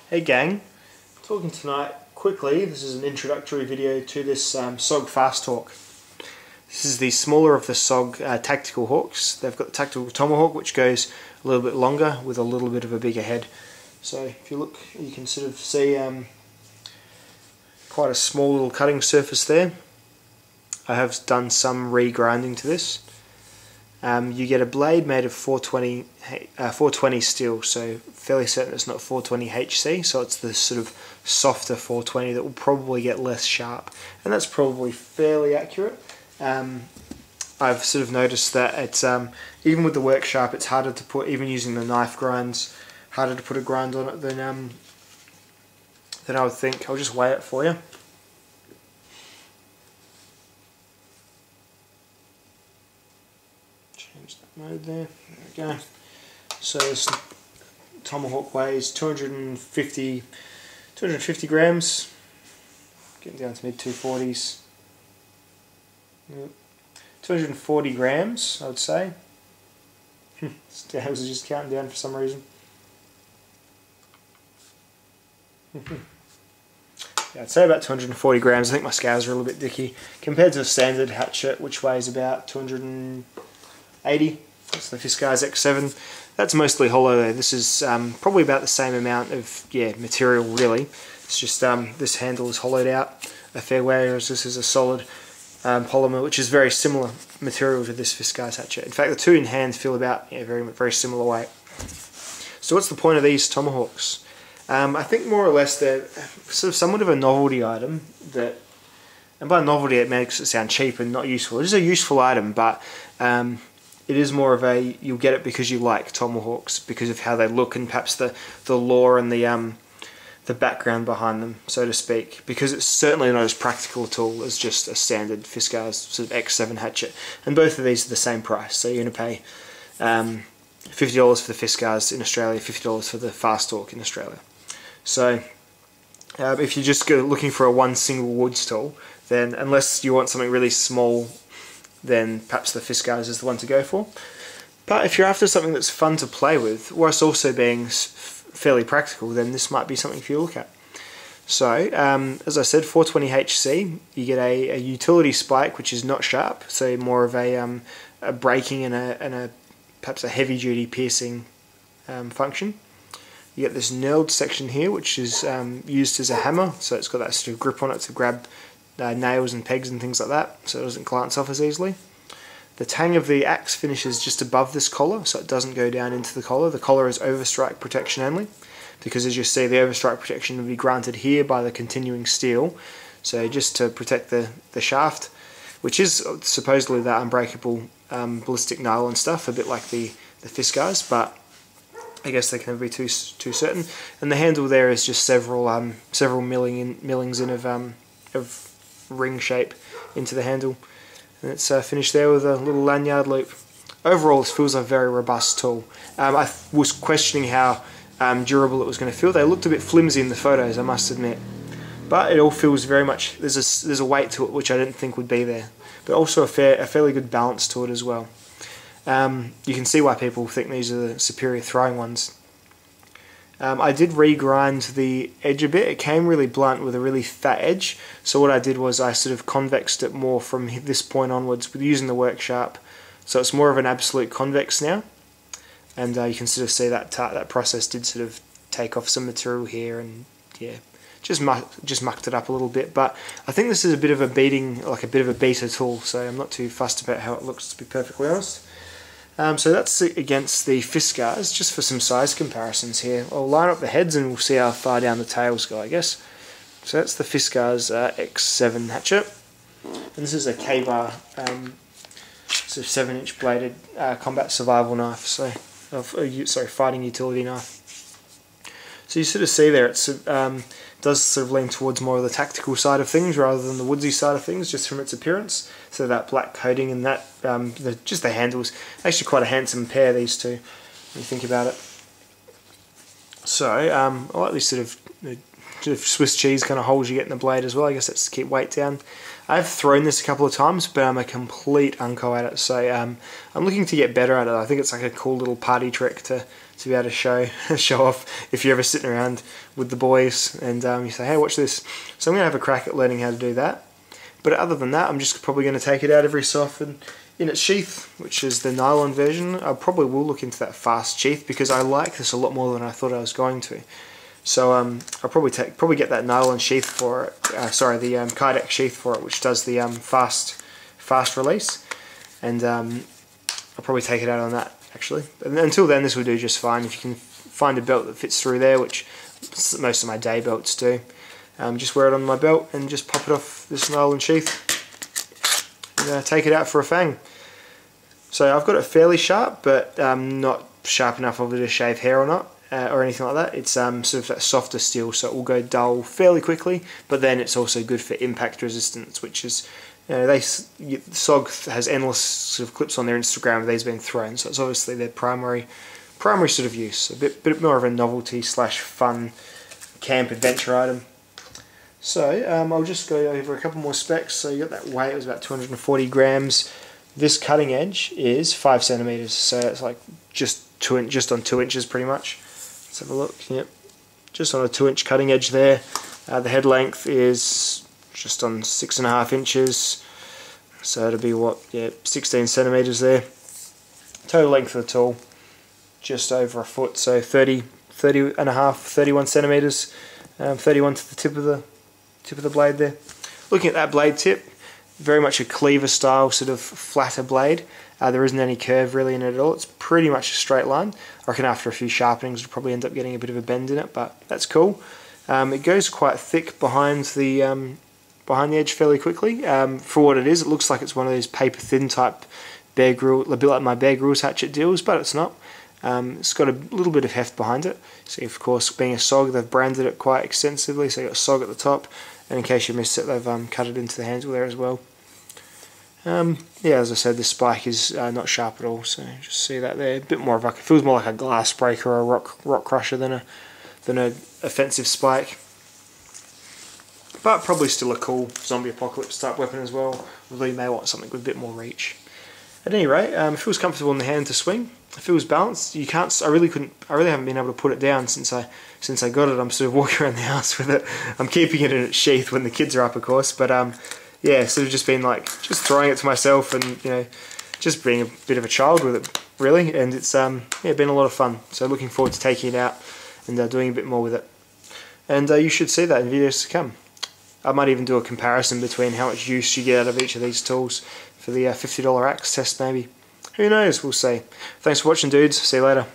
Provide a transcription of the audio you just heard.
Hey gang, talking tonight quickly. This is an introductory video to this Sog Fasthawk. This is the smaller of the Sog tactical hawks. They've got the tactical tomahawk, which goes a little bit longer with a little bit of a bigger head. So if you look, you can sort of see quite a small little cutting surface there. I have done some regrinding to this. You get a blade made of 420 steel, so fairly certain it's not 420 HC, so it's the sort of softer 420 that will probably get less sharp, and that's probably fairly accurate. I've sort of noticed that it's even with the work sharp, it's harder to put, even using the knife grinds, harder to put a grind on it than I would think. I'll just weigh it for you. Change that mode there. There we go. So this tomahawk weighs 250 grams, getting down to mid 240s. Yep. 240 grams, I would say. I was just counting down for some reason. Yeah, I'd say about 240 grams. I think my scales are a little bit dicky compared to a standard hatchet, which weighs about 280. That's the Fiskars X7. That's mostly hollow though. This is probably about the same amount of material really. It's just this handle is hollowed out a fair way, whereas this is a solid polymer, which is very similar material to this Fiskars hatchet. In fact, the two in hand feel about very similar weight. So what's the point of these tomahawks? I think more or less they're sort of somewhat of a novelty item that, and by novelty it makes it sound cheap and not useful. It is a useful item, but it is more of a, you'll get it because you like tomahawks, because of how they look and perhaps the lore and the background behind them, so to speak, because it's certainly not as practical at all as just a standard Fiskars sort of X7 hatchet. And both of these are the same price, so you're going to pay $50 for the Fiskars in Australia, $50 for the Fasthawk in Australia. So if you're just looking for a one single woods tool, then unless you want something really small, then perhaps the Fiskars is the one to go for. But if you're after something that's fun to play with, whilst also being fairly practical, then this might be something for you to look at. So, as I said, 420 HC, you get a utility spike, which is not sharp, so more of a breaking and perhaps a heavy-duty piercing function. You get this knurled section here, which is used as a hammer, so it's got that sort of grip on it to grab nails and pegs and things like that, so it doesn't glance off as easily. The tang of the axe finishes just above this collar, so it doesn't go down into the collar. The collar is overstrike protection only, because as you see, the overstrike protection will be granted here by the continuing steel, so just to protect the shaft, which is supposedly that unbreakable ballistic nylon stuff, a bit like the Fiskars, but I guess they can never be too certain. And the handle there is just several millings in of ring shape into the handle, and it's finished there with a little lanyard loop. Overall, this feels a very robust tool. I was questioning how durable it was going to feel. They looked a bit flimsy in the photos, I must admit, but it all feels very much, there's a weight to it which I didn't think would be there, but also a fairly good balance to it as well. You can see why people think these are the superior throwing ones. I did regrind the edge a bit. It came really blunt with a really fat edge, so what I did was I sort of convexed it more from this point onwards with using the work sharp, so it's more of an absolute convex now, and you can sort of see that that process did sort of take off some material here, and yeah, just mucked it up a little bit. But I think this is a bit of a beta tool, so I'm not too fussed about how it looks, to be perfectly honest. So that's against the Fiskars, just for some size comparisons here. I'll line up the heads and we'll see how far down the tails go, I guess. So that's the Fiskars X7 hatchet. And this is a K-bar, sort of 7-inch bladed combat survival knife, so fighting utility knife. So you sort of see there, it does sort of lean towards more of the tactical side of things rather than the woodsy side of things, just from its appearance. So that black coating and that, just the handles, actually quite a handsome pair, these two, when you think about it. So I like these sort of Swiss cheese kind of holes you get in the blade as well. I guess that's to keep weight down. I've thrown this a couple of times, but I'm a complete unco at it, so I'm looking to get better at it. I think it's like a cool little party trick to to be able to show off if you're ever sitting around with the boys and you say, hey, watch this. So I'm going to have a crack at learning how to do that. But other than that, I'm just probably going to take it out every so often in its sheath, which is the nylon version. I probably will look into that fast sheath because I like this a lot more than I thought I was going to. So I'll probably get that nylon sheath for it. The Kydex sheath for it, which does the fast release, and I'll probably take it out on that actually. But until then, this will do just fine. If you can find a belt that fits through there, which most of my day belts do, just wear it on my belt and just pop it off this nylon sheath and take it out for a fang. So I've got it fairly sharp, but not sharp enough of it to shave hair or not. Or anything like that. It's sort of that softer steel, so it will go dull fairly quickly, but then it's also good for impact resistance, which is, Sog has endless sort of clips on their Instagram of these being thrown, so it's obviously their primary sort of use, a bit more of a novelty / fun camp adventure item. So I'll just go over a couple more specs. So you got that weight, it was about 240 grams. This cutting edge is 5 centimeters, so it's like just on 2 inches pretty much. Let's have a look. Yep, just on a 2-inch cutting edge there. The head length is just on 6.5 inches, so it'll be what? Yeah, 16 centimeters there. Total length of the tool, just over a foot, so 31 centimeters, 31 to the tip of the blade there. Looking at that blade tip, very much a cleaver style sort of flatter blade. There isn't any curve really in it at all. It's pretty much a straight line. I reckon after a few sharpenings it'll probably end up getting a bit of a bend in it, but that's cool. It goes quite thick behind the edge fairly quickly. For what it is, it looks like it's one of those paper thin type Bear Grylls, a bit like my Bear Grylls hatchet deals, but it's not. It's got a little bit of heft behind it. So of course, being a Sog, they've branded it quite extensively. So you've got Sog at the top, and in case you missed it, they've cut it into the handle there as well. Yeah, as I said, the spike is not sharp at all, so just see that there. A bit more of it feels more like a glass breaker or a rock crusher than a offensive spike. But probably still a cool zombie apocalypse type weapon as well, although you may want something with a bit more reach. At any rate, it feels comfortable in the hand to swing. It feels balanced. I really haven't been able to put it down since I got it. I'm sort of walking around the house with it. I'm keeping it in its sheath when the kids are up, of course, but yeah, sort of just been like just throwing it to myself and just being a bit of a child with it really, and it's been a lot of fun. So looking forward to taking it out and doing a bit more with it. And you should see that in videos to come. I might even do a comparison between how much use you get out of each of these tools for the $50 axe test maybe. Who knows, we'll see. Thanks for watching dudes, see you later.